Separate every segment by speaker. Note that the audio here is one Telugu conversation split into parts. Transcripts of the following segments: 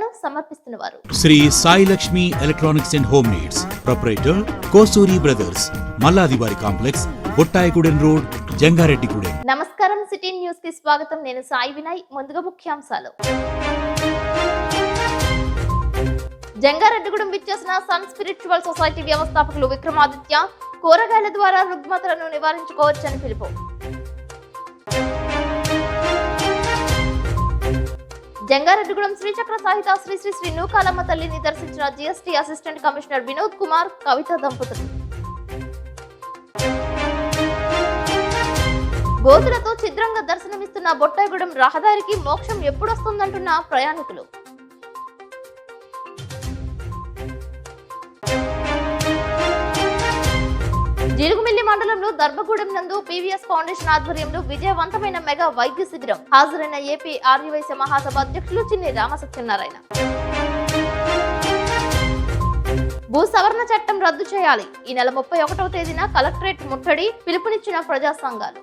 Speaker 1: సేవలను సమర్పిస్తున్నవారు
Speaker 2: Sri Sai Lakshmi electronics and home needs proprietor Kosuri brothers మల్లాదివారి కాంప్లెక్స్ బొట్టాయిగూడెం రోడ్ జంగారెడ్డిగూడెం.
Speaker 1: నమస్కారం, సిటీ న్యూస్ కి స్వాగతం. నేను సాయి వినయ్. ముందుగా ముఖ్యాంశాలు. జంగారెడ్డిగూడెం విచ్చేసిన సన్ స్పిరిచువల్ సొసైటీ వ్యవస్థాపకులు విక్రమాదిత్య కూరగాయల ద్వారా రుగ్మతలను నివారించుకోవచ్చని పిలుపు. జంగారెడ్డిగూడెం శ్రీచక్ర సాహిత శ్రీ శ్రీ శ్రీ నూకాలమ్మ తల్లిని దర్శించిన GST assistant commissioner Vinod Kumar, Kavitha దంపతులు. గోతులతో ఛిద్రంగా దర్శనమిస్తున్న బొట్టాయిగూడెం రహదారికి మోక్షం ఎప్పుడొస్తుందంటున్న ప్రయాణికులు. జీలుగుమిల్లి మండలంలో దర్భగూడెం నందు పీవీఎస్ ఫౌండేషన్ ఆధ్వర్యంలో విజయవంతమైన మెగా వైద్య శిబిరం. హాజరైన ఏపీ ఆర్యవైశ్య మహాసభ అధ్యక్షులు చిన్ని రామసత్యనారాయణ. భూ సవరణ చట్టం రద్దు చేయాలి. ఈ నెల 31వ తేదీన కలెక్టరేట్ ముట్టడి పిలుపునిచ్చిన ప్రజా సంఘాలు.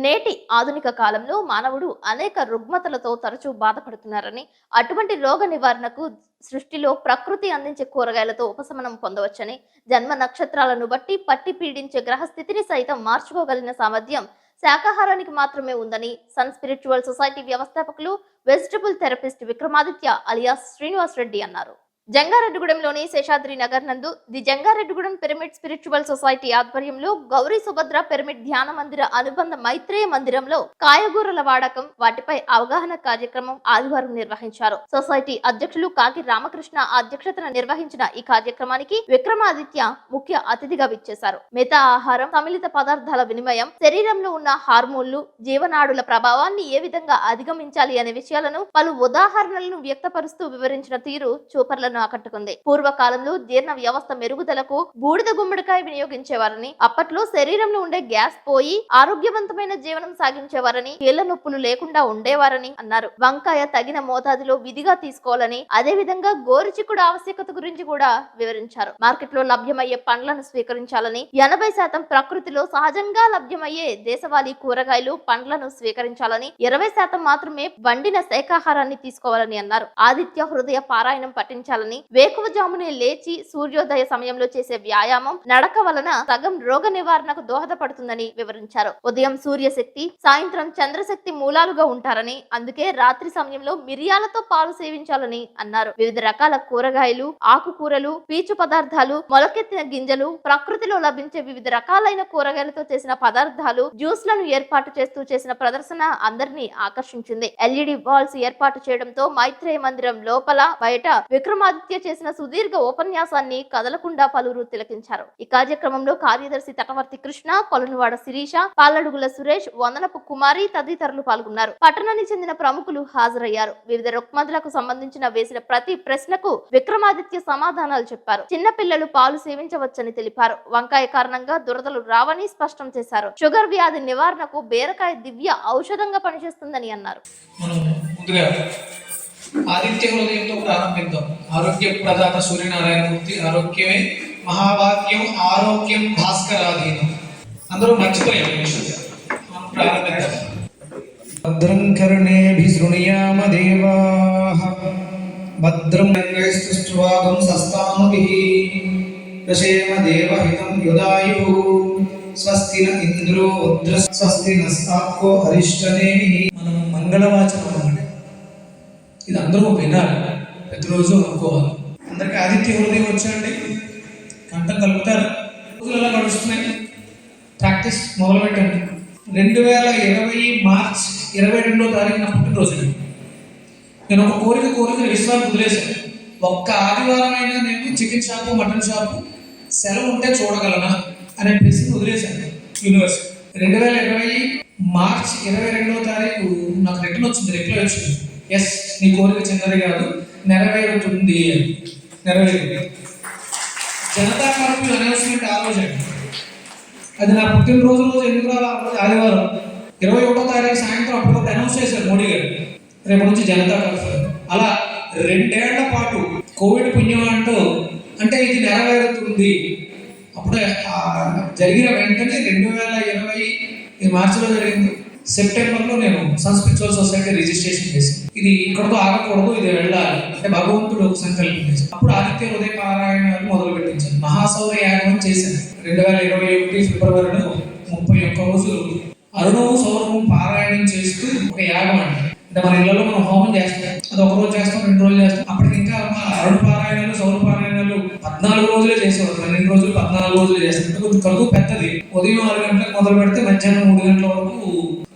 Speaker 1: నేటి ఆధునిక కాలంలో మానవుడు అనేక రుగ్మతలతో తరచూ బాధపడుతున్నారని, అటువంటి రోగ నివారణకు సృష్టిలో ప్రకృతి అందించే కూరగాయలతో ఉపశమనం పొందవచ్చని, జన్మ నక్షత్రాలను బట్టి పట్టి పీడించే గ్రహస్థితిని సైతం మార్చుకోగలిగిన సామర్థ్యం శాకాహారానికి మాత్రమే ఉందని సన్ స్పిరిచువల్ సొసైటీ వ్యవస్థాపకులు vegetable therapist Vikramaditya alias Srinivas Reddy అన్నారు. జంగారెడ్డిగూడెంలోని శేషాద్రి నగర్ నందు the Jangareddygudem pyramid spiritual society ఆధ్వర్యంలో గౌరీ సుభద్ర పిరమిడ్ ధ్యాన మందిర అనుబంధ మైత్రేయ మందిరంలో కాయగూరల వాడకం, వాటిపై అవగాహన కార్యక్రమం ఆదివారం నిర్వహించారు. సొసైటీ అధ్యక్షులు కాకి రామకృష్ణ అధ్యక్షతన నిర్వహించిన ఈ కార్యక్రమానికి విక్రమాదిత్య ముఖ్య అతిథిగా విచ్చేశారు. మిత ఆహారం, సమ్మిళిత పదార్థాల వినిమయం, శరీరంలో ఉన్న హార్మోన్లు, జీవనాడుల ప్రభావాన్ని ఏ విధంగా అధిగమించాలి అనే విషయాలను పలు ఉదాహరణలను వ్యక్తపరుస్తూ వివరించిన తీరు చూపర్లను ఆకట్టుకుంది. పూర్వకాలంలో జీర్ణ వ్యవస్థ మెరుగుదలకు బూడిద గుమ్మడికాయ వినియోగించేవారని, అప్పట్లో శరీరంలో ఉండే గ్యాస్ పోయి ఆరోగ్యవంతమైన జీవనం సాగించేవారని, కీళ్ల నొప్పులు లేకుండా ఉండేవారని అన్నారు. వంకాయ తగిన మోతాదులో విధిగా తీసుకోవాలని, అదే విధంగా గోరుచిక్కుడు ఆవశ్యకత గురించి కూడా వివరించారు. మార్కెట్ లో లభ్యమయ్యే పండ్లను స్వీకరించాలని, 80% ప్రకృతిలో సహజంగా లభ్యమయ్యే దేశవాళీ కూరగాయలు, పండ్లను స్వీకరించాలని, 20% మాత్రమే వండిన శాకాహారాన్ని తీసుకోవాలని అన్నారు. ఆదిత్య హృదయ పారాయణం పఠించాలని, వేకువజామునే లేచి సూర్యోదయ సమయంలో చేసే వ్యాయామం, నడక వలన సగం రోగ నివారణకు దోహదపడుతుందని వివరించారు. ఉదయం సూర్యశక్తి, సాయంత్రం చంద్రశక్తి మూలాలుగా ఉంటారని, అందుకే రాత్రి సమయంలో మిరియాలతో పాలు సేవించాలని అన్నారు. వివిధ రకాల కూరగాయలు, ఆకుకూరలు, పీచు పదార్థాలు, మొలకెత్తిన గింజలు, ప్రకృతిలో లభించే వివిధ రకాలైన కూరగాయలతో చేసిన పదార్థాలు, జ్యూస్లను ఏర్పాటు చేస్తూ చేసిన ప్రదర్శన అందరినీ ఆకర్షించింది. ఎల్ఈడి వాల్స్ ఏర్పాటు చేయడంతో మైత్రేయ మందిరం లోపల బయట విక్రమాదిత్య చేసిన సుదీర్ఘ ఉపన్యాసాన్ని కదలకుండా పలువురు తిలకించారు. ఈ కార్యక్రమంలో కార్యదర్శి తటవర్తి కృష్ణ, కొలనువాడ శిరీష, పాలడుగుల సురేష్, వందనపు కుమారి తదితరులు పాల్గొన్నారు. పట్టణానికి చెందిన ప్రముఖులు హాజరయ్యారు. వివిధ రుగ్మతలకు సంబంధించిన వేసిన ప్రతి ప్రశ్నకు విక్రమాదిత్య సమాధానాలు చెప్పారు. చిన్న పిల్లలు పాలు సేవించవచ్చని తెలిపారు. వంకాయ కారణంగా దురదలు రావని స్పష్టం చేశారు. షుగర్ వ్యాధి నివారణకు బీరకాయ దివ్య ఔషధంగా పనిచేస్తుందని అన్నారు.
Speaker 3: ఆదిత్య హృదయంతో ప్రారంభిద్దాం. ఆరోగ్య ప్రదాత సూర్యనారాయణమూర్తి, ఆరోగ్యమే మహాభాగ్యం, ఆరోగ్యం భాస్కరాధీనం. అందరూ మర్చిపోయారు. మనం ప్రారంభిద్దాం. భద్రం కర్ణేభిః శృణుయామ దేవాః, భద్రం రంగైస్తుష్ట్వాగం సస్తానుభిః, దశేమ దేవహితం యుదాయుః, స్వస్తి న ఇంద్రో రుద్ర, స్వస్తి నస్తాక్కో అరిష్టనేమిః. మనం మంగళవాచనం అన్నమాట. ఇది అందరూ వినాలి, ప్రతిరోజు అనుకోవాలి. అందరికీ ఆదిత్య హృదయం వచ్చండి, కంఠం కలుపుతారు. రోజులు ఎలా గడుస్తున్నాయి, ప్రాక్టీస్ మొదలు పెట్టండి. 2020 మార్చ్ 22వ తారీఖున పుట్టినరోజు. నేను ఒక కోరిక విశ్వాసం వదిలేశాను. ఒక్క ఆదివారం అయినా నేను చికెన్ షాపు, మటన్ షాపు సెలవు ఉంటే చూడగలనా అనే ప్రశ్న వదిలేశాను. యూనివర్సిటీ 2020 మార్చ్ 22వ తారీఖు నాకు రిటర్న్ వచ్చింది. రిప్లై వచ్చింది, ఎస్ నీ కోరిక చిన్నది కాదు, నెరవేరుతుంది అని. నెరవేరింది. జనతా కర్ఫ్యూ అనౌన్స్మెంట్ ఆ రోజు. అది నా పుట్టినరోజు రోజు ఎందుకు రావాలి, ఆదివారం 21వ తారీఖు సాయంత్రం అప్పుడు అనౌన్స్ చేశారు మోడీ గారు, రేపు నుంచి జనతా కర్ఫ్యూ. అలా 2 ఏళ్ల పాటు కోవిడ్ పుణ్యం అంటూ అంటే ఇది నెరవేరుతుంది. అప్పుడే జరిగిన వెంటనే 2020 మార్చిలో జరిగింది. సెప్టెంబర్లో నేను సన్ స్పిరిచువల్ సొసైటీ రిజిస్ట్రేషన్ చేశాను. ఇది ఇక్కడతో ఆగకూడదు, ఇది వెళ్ళాలి అంటే భగవంతుడు ఒక సంకల్పం చేశాను. అప్పుడు ఆదిత్య హృదయ పారాయణాలు మొదలు పెట్టించాను. మహాసౌర యాగం చేశాను 2021 ఫిబ్రవరిలో 31 రోజులు అరుణవు సౌరము పారాయణం చేస్తూ ఒక యాగం అంటే మన ఇళ్లలో మనం హోమం చేస్తాం. అది ఒక రోజు చేస్తాం, 2 రోజులు చేస్తాం. అప్పటికి ఇంకా అరుణ పారాయణాలు సౌర పారాయణాలు 14 రోజులే చేసేవారు. 12 రోజులు 14 రోజులు చేస్తారు. కొంచెం కలుగు పెద్దది. ఉదయం 6 గంటలకు మొదలు పెడితే మధ్యాహ్నం 3 గంటల వరకు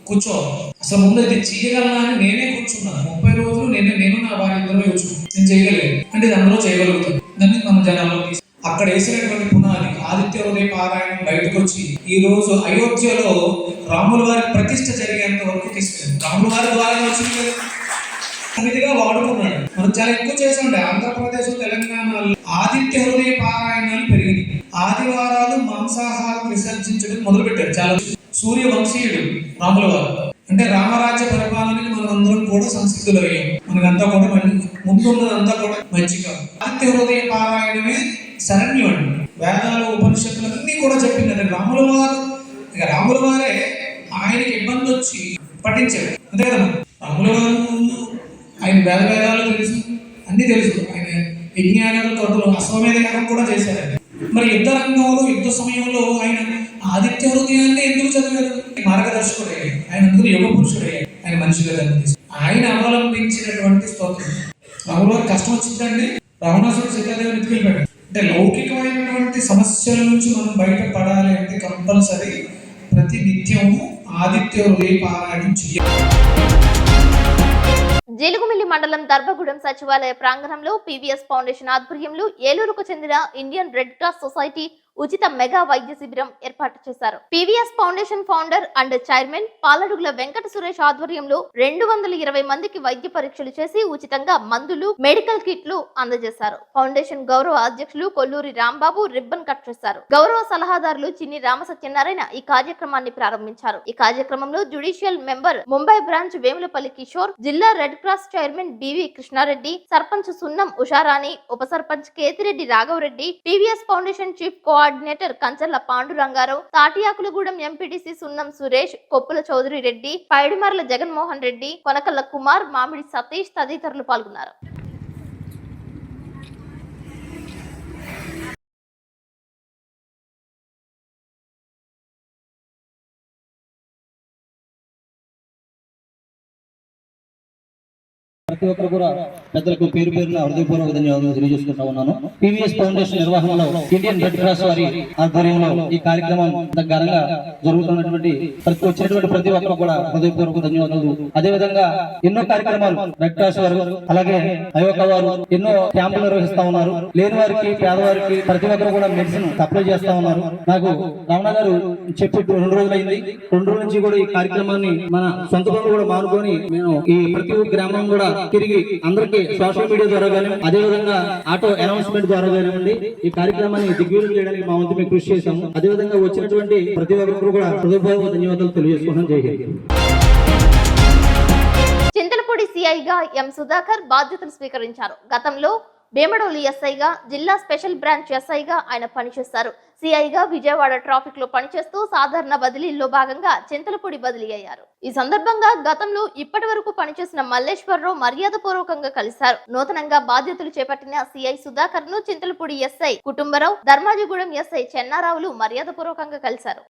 Speaker 3: కూర్చోవాలి. అసలు ముందు ఇది చేయగలనా అని నేనే కూర్చున్నాను. 30 రోజులు నేను నా భార్య ఇద్దరు కూర్చున్నాను. నేను చేయగలేదు అంటే ఇది అందులో చేయగలుగుతాను. దాన్ని మన జనాల్లో అక్కడ వేసినటువంటి పునాది ఆదిత్య హృదయ పారాయణం బయటకు వచ్చి ఈ రోజు అయోధ్యలో రాముల వారి ప్రతిష్ఠ జరిగేంత వరకు తీసుకెళ్ళారు. రాముల వారి ద్వారా వచ్చింది అన్నిటిగా వాడుకున్నాడు. మనం చాలా ఎక్కువ చేసి ఉండే ఆంధ్రప్రదేశ్ తెలంగాణలో ఆదిత్య హృదయ పారాయణాలు పెరిగింది. ఆదివారాలు మాంసాహారం విసర్జించడం మొదలుపెట్టారు. చాలా సూర్యవంశీయుడు రాముల వారు అంటే రామరాజ్య పరిపాలనకి మనం అందరం కూడా సంసిద్ధులు అయ్యాం. మనకంతా కూడా ముందున్నదంతా కూడా మంచిగా ఆదిత్య హృదయ పారాయణమే శరణ్యం అండి. వేదాలు ఉపనిషత్తులు అన్నీ కూడా చెప్పింది. అంటే రాముల వారే ఆయనకి ఇబ్బంది వచ్చి పఠించాడు అంతే కదా. రాముల వారు ఆయన వేదాలు తెలుసు, అన్ని తెలుసు. ఆయన యజ్ఞానాలు తోటలు అశ్వమేధ యాగం కూడా చేశారు. మరి యుద్ధ రంగంలో యుద్ధ సమయంలో ఆయన ఆదిత్య హృదయాన్ని ఎందుకు చదివారు? మార్గదర్శకుడు అయ్యాడు. ఆయన అందరూ యుగ పురుషుడు అయ్యాడు. ఆయన మనిషిగా జన్మతీశాడు. ఆయన అవలంబించినటువంటి స్తోత్రం. రాముల వారికి కష్టం వచ్చిందండి. రావణాసురుడు సీతాదేవిని ఎత్తుకెళ్ళిపోయాడు. అంటే లౌకికమైనటువంటి సమస్యల నుంచి మనం బయటపడాలి అంటే కంపల్సరీ ప్రతి నిత్యము ఆదిత్య హృదయ పారాయణం చేయాలి.
Speaker 1: జీలుగుమిల్లి మండలం దర్భగూడెం సచివాలయ ప్రాంగణంలో పీవీఎస్ ఫౌండేషన్ ఆధ్వర్యంలో ఏలూరుకు చెందిన ఇండియన్ రెడ్ క్రాస్ సొసైటీ ఉచిత మెగా వైద్య శిబిరం ఏర్పాటు చేశారు. PVS foundation founder and chairman Paladugula Venkata Suresh ఆధ్వర్యంలో 220 మందికి వైద్య పరీక్షలు చేసి ఉచితంగా మందులు, మెడికల్ కిట్లు అందజేశారు. ఫౌండేషన్ గౌరవ అధ్యక్షులు కొల్లూరి రాంబాబు రిబ్బన్ కట్ చేశారు. గౌరవ సలహాదారులు చిన్ని రామసత్యనారాయణ ఈ కార్యక్రమాన్ని ప్రారంభించారు. ఈ కార్యక్రమంలో judicial member Mumbai branch Vemulapalli Kishore, జిల్లా red cross chairman BV Krishnareddy, sarpanch Sunnam Usharani, ఉప sarpanch Kethireddy Raghavareddy, PVS foundation chief coordinator Kancharla Pandurangarao, Tatiyakulagudem MPTC Sunnam Suresh, Koppula Chowdary Reddy, పైడిమర్ల Jaganmohan Reddy, Konakalla Kumar, మామిడి సతీష్ తదితరులు పాల్గొన్నారు.
Speaker 4: ప్రతి ఒక్కరు కూడా పెద్దలకు పేరు పేరున హృదయపూర్వక ధన్యవాదాలు తెలియజేసుకుంటా ఉన్నాను. పీవీఎస్ ఫౌండేషన్ నిర్వహణలో ఇండియన్ రెడ్ క్రాస్ వారి ఆధ్వర్యంలో ఈ కార్యక్రమం ఘనంగా జరుగుతున్నటువంటి వచ్చినటువంటి ప్రతి ఒక్కరు కూడా హృదయపూర్వక ధన్యవాదాలు. అదేవిధంగా ఎన్నో కార్యక్రమాలు రెడ్ క్రాస్ వారు అలాగే అయోక వారు ఎన్నో క్యాంపులు నిర్వహిస్తా ఉన్నారు. లేని వారికి పేదవారికి ప్రతి ఒక్కరు కూడా మెడిసిన్ సప్లై చేస్తా ఉన్నారు. నాకు రమణ గారు చెప్పి 2 రోజులైంది. 2 రోజుల నుంచి కూడా ఈ కార్యక్రమాన్ని మన సొంత పనులు కూడా మానుకొని మేము ఈ ప్రతి గ్రామం కూడా తిరిగి అందరికి సోషల్ మీడియా ద్వారా కానీ అదే విధంగా ఆటో అనౌన్స్మెంట్ ద్వారా కానివ్వండి ఈ కార్యక్రమాన్ని దిగ్విజయం చేయడానికి మా వంతు మేము కృషి చేశాము. అదేవిధంగా వచ్చినటువంటి ప్రతి ఒక్కరు కూడా హృదయపూర్వక ధన్యవాదాలు తెలియజేసుకుంటున్నాం. జై హింద్.
Speaker 1: చింతలపూడి సిఐగా ఎం సుధాకర్ బాధ్యతలు స్వీకరించారు. గతంలో భీమడోలి ఎస్ఐగా, జిల్లా స్పెషల్ బ్రాంచ్ ఎస్ఐగా ఆయన పనిచేశారు. సిఐగా విజయవాడ ట్రాఫిక్ లో పనిచేస్తూ సాధారణ బదిలీల్లో భాగంగా చింతలపూడి బదిలీ అయ్యారు. ఈ సందర్భంగా గతంలో ఇప్పటి వరకు పనిచేసిన మల్లేశ్వరరావు మర్యాదపూర్వకంగా కలిశారు. నూతనంగా బాధ్యతలు చేపట్టిన సిఐ సుధాకర్ ను చింతలపూడి ఎస్ఐ కుటుంబరావు, ధర్మాజిగూడెం ఎస్ఐ చెన్నారావులు మర్యాదపూర్వకంగా కలిశారు.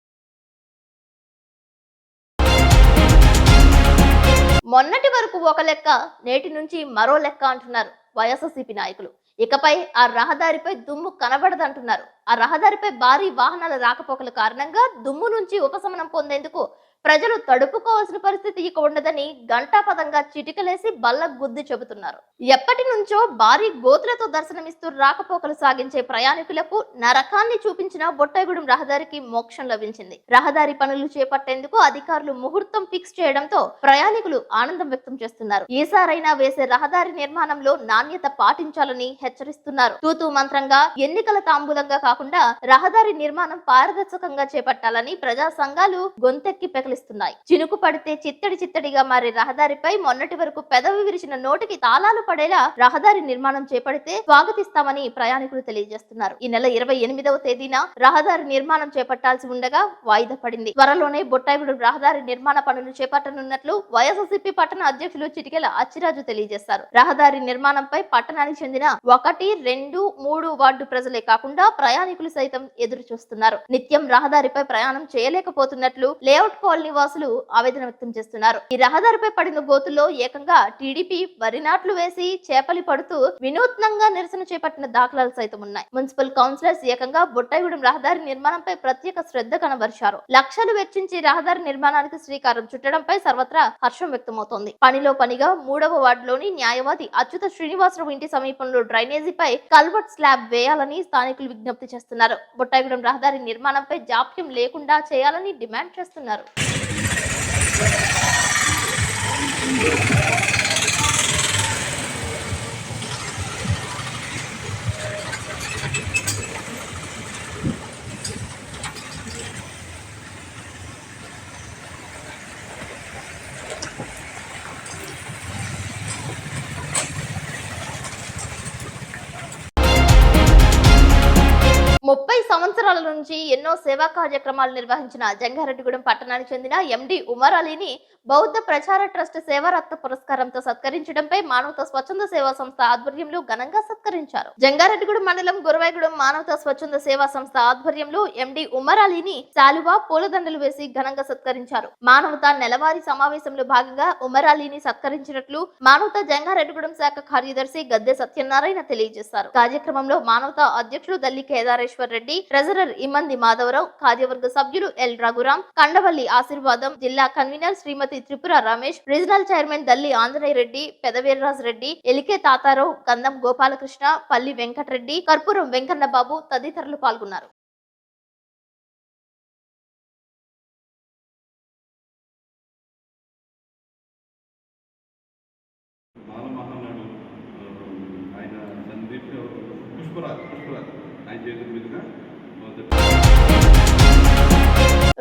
Speaker 1: మొన్నటి వరకు ఒక లెక్క, నేటి నుంచి మరో లెక్క అంటున్నారు వైఎస్ఆర్సీపీ నాయకులు. ఇకపై ఆ రహదారిపై దుమ్ము కనబడదంటున్నారు. ఆ రహదారిపై భారీ వాహనాల రాకపోకల కారణంగా దుమ్ము నుంచి ఉపశమనం పొందేందుకు ప్రజలు తడుపుకోవాల్సిన పరిస్థితి ఇక ఉండదని గంటాపదంగా చిటికలేసి బల్ల గుద్ది చెబుతున్నారు. ఎప్పటి నుంచో భారీ గోతులతో దర్శనమిస్తూ రాకపోకలు సాగించే ప్రయాణికులకు నరకాన్ని చూపించిన బొట్టాయిగూడెం రహదారికి మోక్షం లభించింది. రహదారి పనులు చేపట్టేందుకు అధికారులు ముహూర్తం ఫిక్స్ చేయడంతో ప్రయాణికులు ఆనందం వ్యక్తం చేస్తున్నారు. ఈసారైనా వేసే రహదారి నిర్మాణంలో నాణ్యత పాటించాలని హెచ్చరిస్తున్నారు. తూతూ మంత్రంగా, ఎన్నికల తాంబూలంగా కాకుండా రహదారి నిర్మాణం పారదర్శకంగా చేపట్టాలని ప్రజా సంఘాలు గొంతెక్కి పెకలి వెల్లివిరుస్తున్నాయి. చినుకు పడితే చిత్తడి చిత్తడిగా మారే రహదారిపై మొన్నటి వరకు పెదవి విరిచిన నోటికి తాళాలు పడేలా రహదారి నిర్మాణం చేపడితే స్వాగతిస్తామని ప్రయాణికులు తెలియజేస్తున్నారు. ఈ నెల 28వ తేదీన రహదారి నిర్మాణం చేపట్టాల్సి ఉండగా వాయిదా పడింది. త్వరలోనే బొట్టాయిగూడెం రహదారి నిర్మాణ పనులు చేపట్టనున్నట్లు వైఎస్ఆర్సీపీ పట్టణ అధ్యక్షులు చిటికెల అచ్చిరాజు తెలియజేశారు. రహదారి నిర్మాణంపై పట్టణానికి చెందిన 1, 2, 3 వార్డు ప్రజలే కాకుండా ప్రయాణికులు సైతం ఎదురు చూస్తున్నారు. నిత్యం రహదారిపై ప్రయాణం చేయలేకపోతున్నట్లు లేఅవుట్ కాలనీ వాసులు ఆవేదన వ్యక్తం చేస్తున్నారు. ఈ రహదారిపై పడిన గోతుల్లో ఏకంగా టీడీపీ వరి నాట్లు వేసి చేపలి పడుతూ వినూత్నంగా నిరసన చేపట్టిన దాఖలాలు సైతం ఉన్నాయి. మున్సిపల్ కౌన్సిలర్స్ ఏకంగా బొట్టాయిగూడెం రహదారి నిర్మాణంపై ప్రత్యేక శ్రద్ధ కనబరిచారు. లక్షలు వెచ్చించి రహదారి నిర్మాణానికి శ్రీకారం చుట్టడంపై సర్వత్రా హర్షం వ్యక్తమవుతోంది. పనిలో పనిగా 3వ వార్డులోని న్యాయవాది అచ్యుత శ్రీనివాసరావు ఇంటి సమీపంలో డ్రైనేజీపై కల్వర్ట్ స్లాబ్ వేయాలని స్థానికులు విజ్ఞప్తి చేస్తున్నారు. బొట్టాయిగూడెం రహదారి నిర్మాణంపై జాప్యం లేకుండా చేయాలని డిమాండ్ చేస్తున్నారు. ముప్పై సంవత్సరాల నుంచి ఎన్నో సేవా కార్యక్రమాలు నిర్వహించిన జంగారెడ్డిగూడెం పట్టణానికి చెందిన ఎండి ఉమర్ అలీని బౌద్ధ ప్రచార ట్రస్ట్ సేవారత్న పురస్కారంతో సత్కరించడంపై మానవతా స్వచ్ఛంద సేవా సంస్థ ఆధ్వర్యంలో ఘనంగా సత్కరించారు. జంగారెడ్డిగూడెం మండలం గురవాయిగూడెం మానవతా స్వచ్ఛంద సేవా సంస్థ ఆధ్వర్యంలో ఎండి ఉమర్ అలీని శాలువా పూలదండలు వేసి ఘనంగా సత్కరించారు. మానవతా నెలవారీ సమావేశంలో భాగంగా ఉమర్ అలీని సత్కరించినట్లు మానవతా జంగారెడ్డిగూడెం శాఖ కార్యదర్శి గద్దె సత్యనారాయణ తెలియజేశారు. కార్యక్రమంలో మానవతా అధ్యక్షులు దల్లి కేదారేశ్వర్ రెడ్డి, ట్రెజరర్ ఇమ్మంది మాధవరావు, కార్యవర్గ సభ్యులు ఎల్ రఘురాం, కండవల్లి ఆశీర్వాదం, జిల్లా కన్వీనర్ శ్రీమతి త్రిపుర రమేష్, రీజనల్ చైర్మన్ దల్లి ఆంజనేయ రెడ్డి, పెదవీర్రాజ్ రెడ్డి, ఎలికే తాతారావు, గంధం గోపాలకృష్ణ, పల్లి వెంకటరెడ్డి, కర్పూరం వెంకన్నబాబు తదితరులు పాల్గొన్నారు.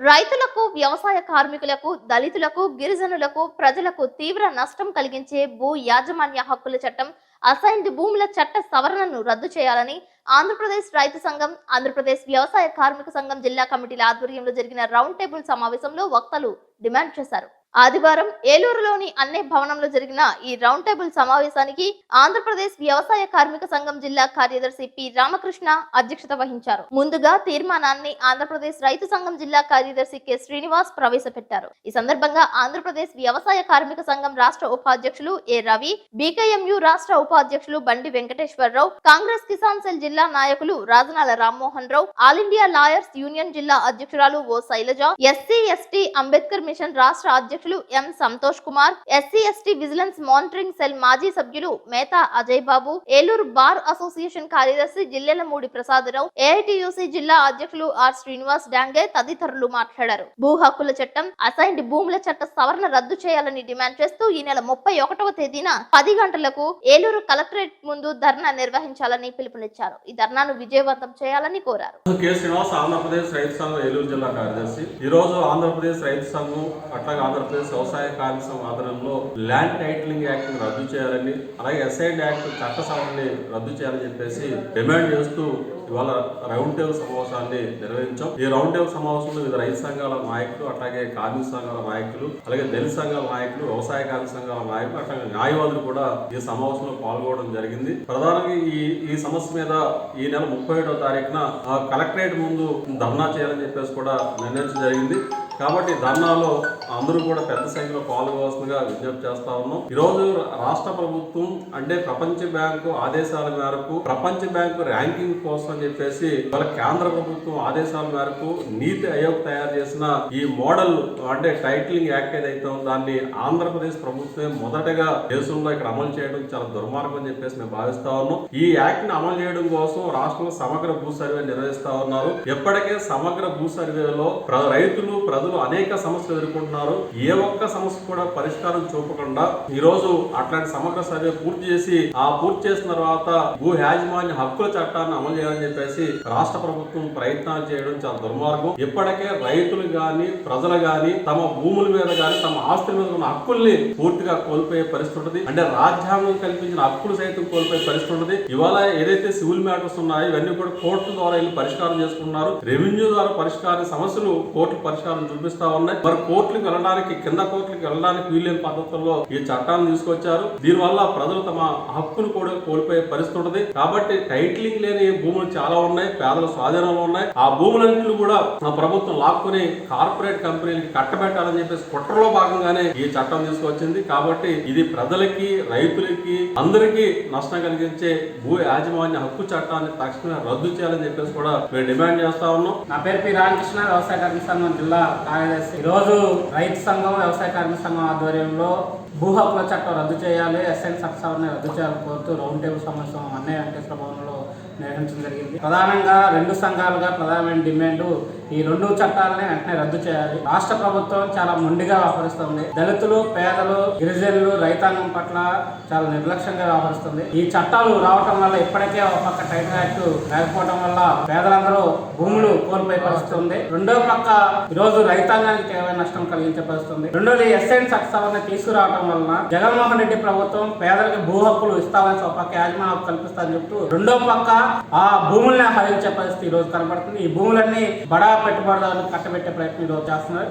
Speaker 1: రైతులకు, వ్యవసాయ కార్మికులకు, దళితులకు, గిరిజనులకు, ప్రజలకు తీవ్ర నష్టం కలిగించే భూ యాజమాన్య హక్కుల చట్టం, అసైన్డ్ భూముల చట్ట సవరణను రద్దు చేయాలని ఆంధ్రప్రదేశ్ రైతు సంఘం, ఆంధ్రప్రదేశ్ వ్యవసాయ కార్మిక సంఘం జిల్లా కమిటీల ఆధ్వర్యంలో జరిగిన రౌండ్ టేబుల్ సమావేశంలో వక్తలు డిమాండ్ చేశారు. ఆదివారం ఏలూరులోని అన్నే భవనంలో జరిగిన ఈ రౌండ్ టేబుల్ సమావేశానికి ఆంధ్రప్రదేశ్ వ్యవసాయ కార్మిక సంఘం జిల్లా కార్యదర్శి పి రామకృష్ణ అధ్యక్షత వహించారు. ముందుగా తీర్మానాన్ని ఆంధ్రప్రదేశ్ రైతు సంఘం జిల్లా కార్యదర్శి కె శ్రీనివాస్ ప్రవేశపెట్టారు. ఈ సందర్భంగా ఆంధ్రప్రదేశ్ వ్యవసాయ కార్మిక సంఘం రాష్ట్ర ఉపాధ్యక్షులు ఏ రవి, బీకేఎంయు రాష్ట్ర ఉపాధ్యక్షులు బండి వెంకటేశ్వరరావు, కాంగ్రెస్ కిసాన్ సెల్ జిల్లా నాయకులు Rajanala Rammohan Rao, all India lawyers union జిల్లా అధ్యక్షురాలు O Sailaja, SC ST Ambedkar mission రాష్ట్ర అధ్యక్షులు M Santosh Kumar, SC ST vigilance monitoring cell మాజీ సభ్యులు మేతా అజయ్ బాబు, ఏలూరు బార్ అసోసియేషన్ కార్యదర్శి జిల్లెలమూడి ప్రసాదరావు, ఏఐటియుసి జిల్లా అధ్యక్షులు ఆర్ శ్రీనివాస్ డాంగే తదితరులు మాట్లాడారు. భూ హక్కుల చట్టం, అసైన్డ్ భూముల చట్ట సవరణ రద్దు చేయాలని డిమాండ్ చేస్తూ ఈ నెల 31వ తేదీన 10 గంటలకు ఏలూరు కలెక్టరేట్ ముందు ధర్నా నిర్వహించాలని పిలుపునిచ్చారు. ఈ ధర్నాను విజయవంతం చేయాలని కోరారు.
Speaker 5: ఆంధ్రప్రదేశ్ రైతు సంఘం ఏలూరు జిల్లా కార్యదర్శి. ఈ రోజు ఆంధ్రప్రదేశ్ రైతు సంఘం అట్లాగే ఆంధ్రప్రదేశ్ వ్యవసాయ కార్మిక సంఘం ఆధ్వర్యంలో ల్యాండ్ టైటిలింగ్ యాక్ట్ ని రద్దు చేయాలని, అలాగే అసైన్డ్ యాక్ట్ చట్ట సవరణని రద్దు చేయాలని చెప్పేసి డిమాండ్ చేస్తూ ఇవాళ రౌండ్ టేబుల్ సమావేశాన్ని నిర్వహించాం. ఈ రౌండ్ టేబుల్ సమావేశంలో వివిధ రైతు సంఘాల నాయకులు, అట్లాగే కార్మిక సంఘాల నాయకులు, అలాగే దళిత సంఘాల నాయకులు, వ్యవసాయ కార్మిక సంఘాల నాయకులు, అట్లాగే న్యాయవాదులు కూడా ఈ సమావేశంలో పాల్గొనడం జరిగింది. ప్రధానంగా ఈ సమస్య మీద ఈ నెల 31వ తారీఖున కలెక్టరేట్ ముందు ధర్నా చేయాలని చెప్పేసి కూడా నిర్ణయించడం జరిగింది. కాబట్టి ధర్నాలో అందరూ కూడా పెద్ద సంఖ్యలో పాల్గొవలసిందిగా విజ్ఞప్తి చేస్తా ఉన్నాం. ఈ రోజు రాష్ట్ర ప్రభుత్వం అంటే ప్రపంచ బ్యాంకు ఆదేశాల మేరకు, ప్రపంచ బ్యాంకు ర్యాంకింగ్ కోసం అని చెప్పేసి వాళ్ళ కేంద్ర ప్రభుత్వం ఆదేశాల మేరకు నీతి ఆయోగ్ తయారు చేసిన ఈ మోడల్ అంటే టైటిలింగ్ యాక్ట్ ఏదైతే ఉందో దాన్ని ఆంధ్రప్రదేశ్ ప్రభుత్వం మొదటగా దేశంలో ఇక్కడ అమలు చేయడం చాలా దుర్మార్గం అని చెప్పేసి మేము భావిస్తా ఉన్నాం. ఈ యాక్ట్ ని అమలు చేయడం కోసం రాష్ట్రంలో సమగ్ర భూ సర్వే నిర్వహిస్తా ఉన్నారు. ఎప్పటికే సమగ్ర భూ సర్వేలో రైతులు, ప్రజలు ప్రజలు అనేక సమస్యలు ఎదుర్కొంటున్నారు. ఏ ఒక్క సమస్య కూడా పరిష్కారం చూపకుండా ఈ రోజు అట్లాంటి సమగ్ర సర్వే పూర్తి చేసి పూర్తి చేసిన తర్వాత భూ యాజమాన్య హక్కుల చట్టాన్ని అమలు చేయాలని చెప్పేసి రాష్ట్ర ప్రభుత్వం ప్రయత్నాలు చేయడం చాలా దుర్మార్గం. ఇప్పటికే రైతులు గాని ప్రజలు గాని తమ భూముల మీద గాని తమ ఆస్తుల మీద ఉన్న హక్కుల్ని పూర్తిగా కోల్పోయే పరిస్థితి ఉంటుంది. అంటే రాజ్యాంగం కల్పించిన హక్కులు సైతం కోల్పోయే పరిస్థితి ఉంటుంది. ఇవాళ ఏదైతే సివిల్ మ్యాటర్స్ ఉన్నాయో ఇవన్నీ కూడా కోర్టుల ద్వారా వెళ్ళి పరిష్కారం చేసుకున్నారు. రెవెన్యూ ద్వారా పరిష్కార సమస్యలు కోర్టులు పరిష్కారం చూపిస్తా ఉన్నాయి. మరి కోర్టులకు వెళ్ళడానికి కింద కోర్టులకు వెళ్ళడానికి వీలేని పద్ధతుల్లో ఈ చట్టాన్ని తీసుకొచ్చారు. దీనివల్ల ప్రజలు తమ హక్కును కూడా కోల్పోయే పరిస్థితి ఉంటుంది. కాబట్టి టైటిలింగ్ లేని భూములు చాలా ఉన్నాయి, పేదల స్వాధీనంలో ఉన్నాయి. ఆ భూములన్నింటినీ కూడా ప్రభుత్వం లాక్కుని కార్పొరేట్ కంపెనీలకి కట్టబెట్టాలని చెప్పేసి కుట్రలో భాగంగానే ఈ చట్టం తీసుకొచ్చింది. కాబట్టి ఇది ప్రజలకి రైతులకి అందరికీ నష్టం కలిగించే భూ యాజమాన్య హక్కు చట్టాన్ని తక్షణమే రద్దు చేయాలని చెప్పేసి కూడా మేము డిమాండ్ చేస్తా ఉన్నాం.
Speaker 6: నా పేరు పి రామకృష్ణ, వ్యవసాయ కార్మిక సంఘం జిల్లా కార్యదర్శి. ఈరోజు రైతు సంఘం వ్యవసాయ కార్మిక సంఘం ఆధ్వర్యంలో భూ హక్కుల చట్టం రద్దు చేయాలి, ఎస్ఎన్ చట్టాన్ని రద్దు చేయాలని కోరుతూ రౌండ్ టేబుల్ సమావేశం అన్నయ్య వెంకటేశ్వర భవన్లో నిర్వహించడం జరిగింది. ప్రధానంగా రెండు సంఘాలుగా ప్రధానమైన డిమాండ్ ఈ రెండు చట్టాలని వెంటనే రద్దు చేయాలి. రాష్ట్ర ప్రభుత్వం చాలా మొండిగా వ్యవహరిస్తుంది. దళితులు, పేదలు, గిరిజనులు, రైతాంగం పట్ల చాలా నిర్లక్ష్యంగా వ్యవహరిస్తుంది. ఈ చట్టాలు రావటం వల్ల ఇప్పటికే ఒక పక్క టైటిల్ యాక్ట్ లేకపోవడం వల్ల పేదలందరూ భూములు కోల్పోయే పరిస్థితి ఉంది. రెండో పక్క ఈరోజు రైతాంగానికి తీవ్ర నష్టం కలిగించే పరిస్థితి ఉంది. రెండోది ఎస్ఎన్ చట్టాన్ని తీసుకురావడం వలన జగన్మోహన్ రెడ్డి ప్రభుత్వం పేదలకు భూ హక్కులు ఇస్తామని ఒక పక్క యాజమాన్య హక్కు కల్పిస్తామని చెప్తూ రెండో పక్క ఆ భూముల్ని హరించే పరిస్థితి ఈ రోజు కనబడుతుంది. ఈ భూములన్నీ బడా పెట్టుబడిదారులు కట్టబెట్టే ప్రయత్నం ఈరోజు చేస్తున్నారు.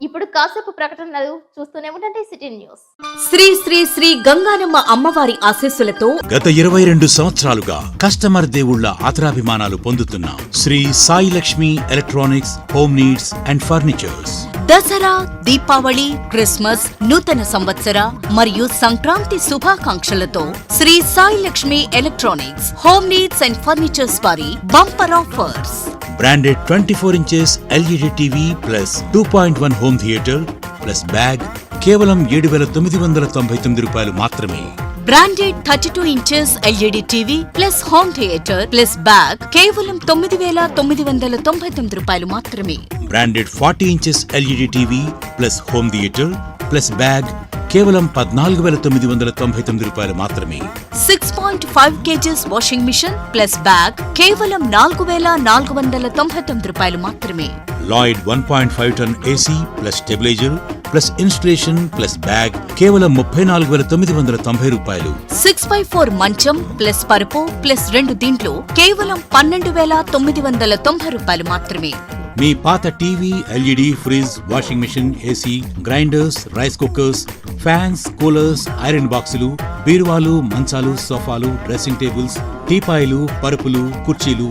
Speaker 1: ఇప్పుడు కాసేపు ప్రకటనలు చూస్తూనే ఉండండి సిటీ న్యూస్.
Speaker 7: శ్రీ శ్రీ శ్రీ గంగానమ్మ అమ్మవారి ఆశీస్సులతో
Speaker 2: గత 22 సంవత్సరాలుగా కస్టమర్ దేవుళ్ల ఆదరాభిమానాలు పొందుతున్న Sri Sai Lakshmi electronics, home needs and furnitures
Speaker 7: Dasara, Deepavali, Christmas, నూతన సంవత్సర మరియు సంక్రాంతి శుభాకాంక్షలతో Sri Sai Lakshmi electronics, home needs and furnitures వారి bumper offers.
Speaker 2: Branded 24 inches LED TV plus 2.1 home theatre plus bag కేవలం 7,999 రూపాయలు మాత్రమే.
Speaker 7: Branded 32 inches LED TV plus home theatre plus bag కేవలం 9,999 రూపాయలు మాత్రమే.
Speaker 2: Branded 40 inches LED TV plus home theatre plus bag కేవలం 14,999 రూపాయలు మాత్రమే.
Speaker 7: 6.5 kgs washing machine plus bag కేవలం 4,499 రూపాయలు మాత్రమే.
Speaker 2: Lloyd 1.5 ton AC plus stabiliser plus installation plus bag కేవలం 34,990 రూపాయలు.
Speaker 7: 6x4 మంచం ప్లస్ పరుపు ప్లస్ 2 దిండ్లు కేవలం 12,990 రూపాయలు మాత్రమే.
Speaker 2: మీ పాత TV, LED, fridge, washing machine, AC, grinders, rice cookers, fans, coolers, iron బాక్సులు, బీరువాలు, మంచాలు, సోఫాలు, డ్రెస్సింగ్ టేబుల్స్, టీపాయిలు, పరుపులు, కుర్చీలు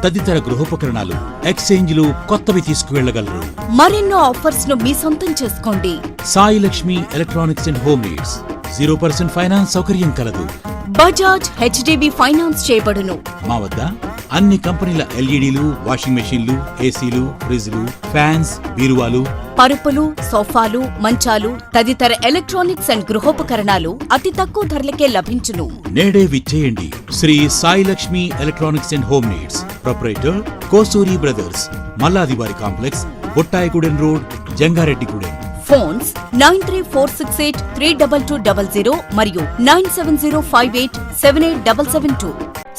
Speaker 2: తదితర గృహోపకరణాలు ఎక్స్చేంజ్లు కొత్తవి తీసుకువెళ్లగలరు.
Speaker 7: మరెన్నో ఆఫర్స్ ను మీ సొంతం చేసుకోండి.
Speaker 2: Sai Lakshmi electronics and home needs 0% finance సౌకర్యం కలదు.
Speaker 7: బజాజ్ HDB ఫైనాన్స్ చేయబడును.
Speaker 2: మా వద్ద అన్ని కంపెనీల LEDలు, వాషింగ్ మెషిన్లు, ACలు, ఫ్రిజ్లు, ఫ్యాన్స్, బీరువాలు,
Speaker 7: పరుపులు, సోఫాలు, మంచాలు తదితర ఎలక్ట్రానిక్స్ అండ్ గృహోపకరణాలు అతి తక్కువ ధరలకే లభించును.
Speaker 2: నేడే విచ్చేయండి. Sri Sai Lakshmi electronics and home needs, proprietor Kosuri brothers, మల్లాదివారి complex, Bottayigudem road, Jangareddygudem.
Speaker 7: Phones 9346832200 మరియు 9705878772.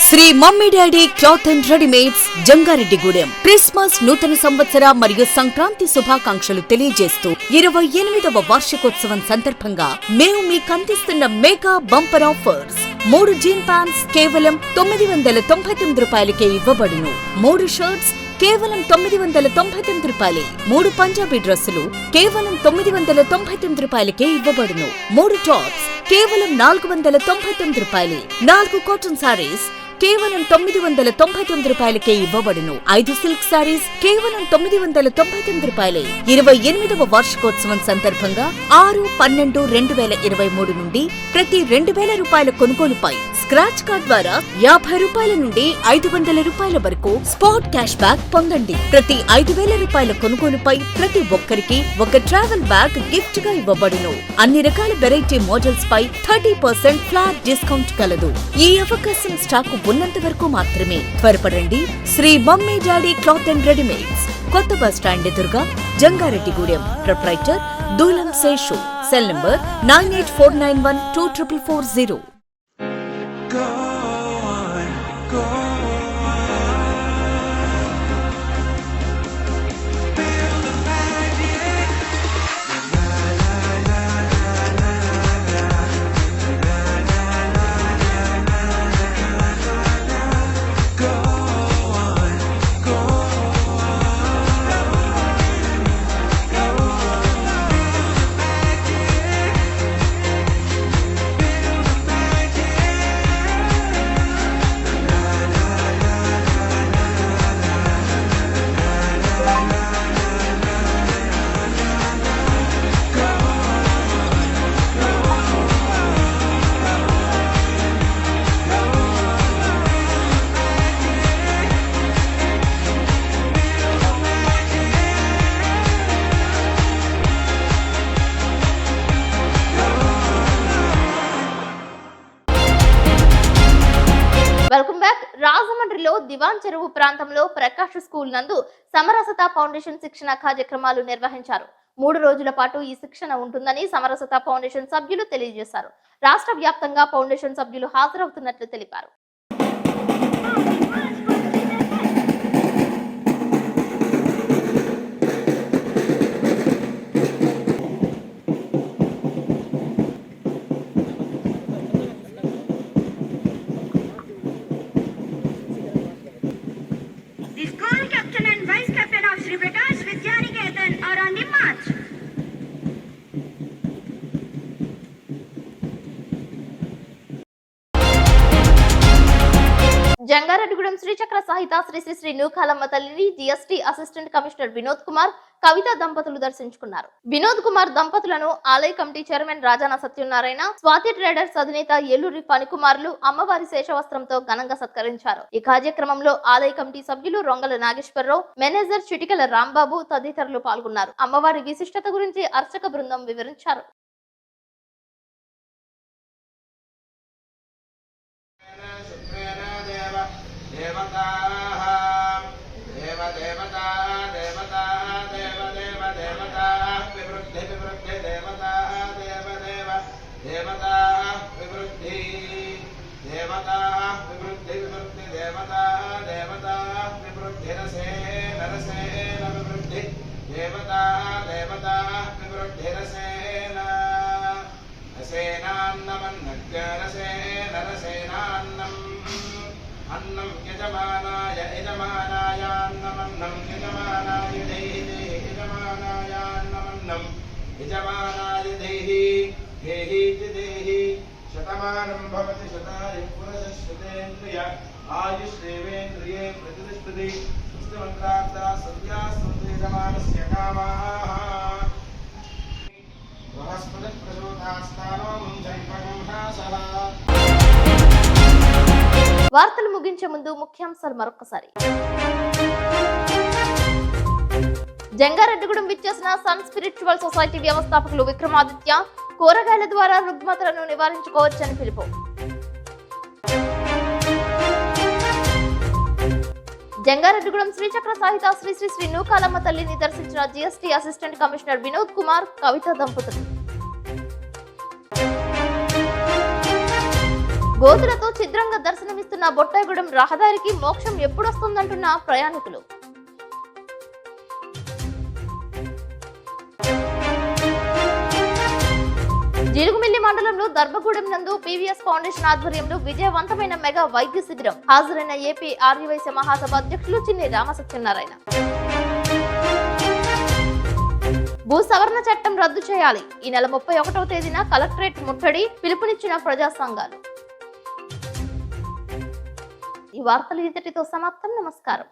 Speaker 7: Sri mummy daddy cloth and readymades, Jangareddygudem. Christmas, నూతన సంవత్సర మరియు సంక్రాంతి శుభాకాంక్షలు తెలియజేస్తూ 28వ వార్షికోత్సవం సందర్భంగా మేము మీకు అందిస్తున్న mega bumper offers. 3 gene pants కేవలం 999 రూపాయలకే ఇవ్వబడును. 3 షర్ట్స్ కేవలం 999 రూపాయలే. 3 పంజాబీ డ్రెస్సులు కేవలం 999 రూపాయలకే ఇవ్వబడును. 3 టాప్స్ కేవలం 499 రూపాయలే. 4 కాటన్ సారీస్ కేవలం 999 రూపాయలకే ఇవ్వబడును. 5 సిల్క్ సారీస్ కేవలం 999 రూపాయలే. 28వ వార్షికోత్సవం సందర్భంగా 6/12/2023 నుండి ప్రతి 2,000 రూపాయల కొనుగోలుపై స్క్రాచ్ కార్డ్ ద్వారా 50 రూపాయల నుండి 500 రూపాయల వరకు స్పాట్ క్యాష్ బ్యాక్ పొందండి. ప్రతి 5,000 రూపాయల కొనుగోలుపై ప్రతి ఒక్కరికి ఒక ట్రావెల్ బ్యాగ్ గిఫ్ట్ గా ఇవ్వబడును. అన్ని రకాల వెరైటీ మోడల్స్ పై 30% ఫ్లాట్ డిస్కౌంట్ కలదు. ఈ అవకాశం స్టాక్ ఉన్నంత వరకు మాత్రమే. త్వరపడండి. Sri mummy daddy cloth and readymades, కొత్త బస్ స్టాండ్ ఎదురుగా Jangareddygudem. Proprietor Doolam Seshu. Cell number 9849124440.
Speaker 1: Welcome back. రాజమండ్రిలో దివాన్ చెరువు ప్రాంతంలో ప్రకాష్ స్కూల్ నందు సమరసత ఫౌండేషన్ శిక్షణ కార్యక్రమాలు నిర్వహించారు. 3 రోజుల పాటు ఈ శిక్షణ ఉంటుందని సమరసత ఫౌండేషన్ సభ్యులు తెలియజేశారు. రాష్ట్ర వ్యాప్తంగా ఫౌండేషన్ సభ్యులు హాజరవుతున్నట్లు తెలిపారు.
Speaker 8: The school captain and vice captain of Sri Prakash Vidyaniketan are on the march.
Speaker 1: Jangareddygudem శ్రీచక్ర సహిత శ్రీ శ్రీ శ్రీ నూకాలమ్మ తల్లిని GST assistant commissioner Vinod Kumar, Kavitha దంపతులు దర్శించుకున్నారు. వినోద్ కుమార్ దంపతులను ఆలయ committee chairman Rajana Satyanarayana, Swathi traders అధినేత ఏలూరి ఫణికుమార్లు అమ్మవారి శేషవస్త్రంతో ఘనంగా సత్కరించారు. ఈ కార్యక్రమంలో ఆలయ కమిటీ సభ్యులు రొంగల నాగేశ్వరరావు, మేనేజర్ చిటికల రాంబాబు తదితరులు పాల్గొన్నారు. అమ్మవారి విశిష్టత గురించి అర్చక బృందం వివరించారు.
Speaker 9: अन्नं यजमानाय यजमानायान्नमन्नं यजमानाय देहि यजमानायान्नमन्नं यजमानाय देहि देहि देहि शतमानं भवति शताय पुरुषश्रुतेन्द्रिय आयुष्रेवेन्द्रिये प्रतिष्ठति सुष्ठुमन्त्रार्था सत्यास्तु यजमानस्य कामाः बृहस्पतिः प्रचोदयास्तानो मुञ्चैपगुंहासः.
Speaker 1: వార్తలు ముగించే ముందు ముఖ్యాంశాలు మరొకసారి. జంగారెడ్డిగూడెం విచ్చేసిన సన్ స్పిరిచువల్ సొసైటీ వ్యవస్థాపకులు విక్రమాదిత్య, కూరగాయల ద్వారా రుగ్మతలను నివారించుకోవచ్చని పిలుపు. జంగారెడ్డిగూడెం శ్రీచక్ర సాహిత శ్రీ శ్రీ శ్రీ నూకాలమ్మ తల్లిని దర్శించిన GST assistant commissioner Vinod Kumar, Kavitha దంపతులు. గోతులతో ఛిద్రంగా దర్శనమిస్తున్న బొట్టాయిగూడెం రహదారికి మోక్షం ఎప్పుడొస్తుందంటున్న ప్రయాణికులు. జీలుగుమిల్లి మండలంలో దర్భగూడెం నందు పీవీఎస్ ఫౌండేషన్ ఆధ్వర్యంలో విజయవంతమైన మెగా వైద్య శిబిరం. హాజరైన ఏపీ ఆర్యవైశ్య మహాసభ అధ్యక్షులు చిన్ని రామసత్యనారాయణ. భూ సవరణ చట్టం రద్దు చేయాలి, ఈ నెల 31వ తేదీన కలెక్టరేట్ ముట్టడి, పిలుపునిచ్చిన ప్రజా సంఘాలు. ఈ వార్తలు ఇంతటితో సమాప్తం. నమస్కారం.